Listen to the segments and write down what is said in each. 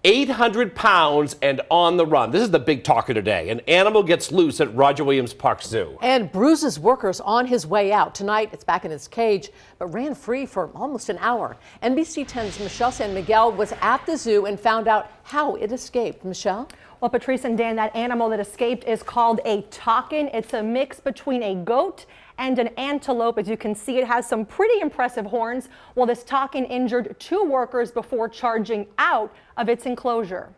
800 pounds and on the run. This is the big talker today. An animal gets loose at Roger Williams Park Zoo. And bruises workers on his way out. Tonight, it's back in its cage, but ran free for almost an hour. NBC 10's Michelle San Miguel was at the zoo and found out how it escaped. Michelle? Well, Patrice and Dan, that animal that escaped is called a takin. It's a mix between a goat and an antelope. As you can see, it has some pretty impressive horns. Well, this takin injured 2 workers before charging out of its enclosure.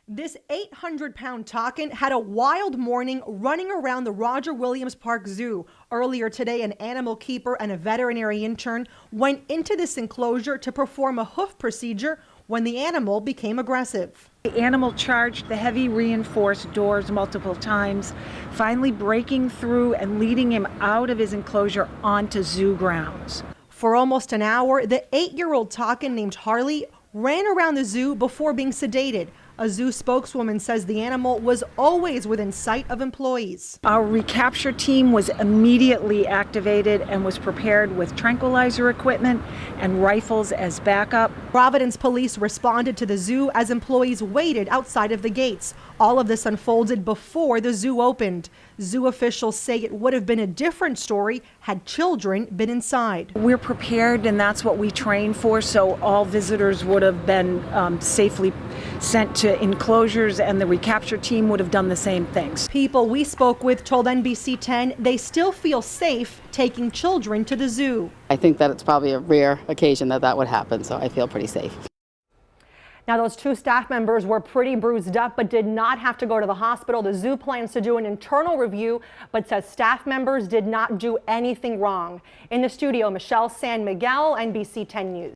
This 800-pound takin had a wild morning running around the Roger Williams Park Zoo. Earlier today, an animal keeper and a veterinary intern went into this enclosure to perform a hoof procedure when the animal became aggressive. The animal charged the heavy reinforced doors multiple times, finally breaking through and leading him out of his enclosure onto zoo grounds. For almost an hour, the 8-year-old takin named Harley ran around the zoo before being sedated. A zoo spokeswoman says the animal was always within sight of employees. Our recapture team was immediately activated and was prepared with tranquilizer equipment and rifles as backup. Providence police responded to the zoo as employees waited outside of the gates. All of this unfolded before the zoo opened. Zoo officials say it would have been a different story had children been inside. We're prepared, and that's what we train for, so all visitors would have been safely sent to enclosures, and the recapture team would have done the same things. People we spoke with told NBC 10 they still feel safe taking children to the zoo. I think that it's probably a rare occasion that would happen, so I feel pretty safe. Now, those 2 staff members were pretty bruised up but did not have to go to the hospital. The zoo plans to do an internal review but says staff members did not do anything wrong. In the studio, Michelle San Miguel, NBC 10 News.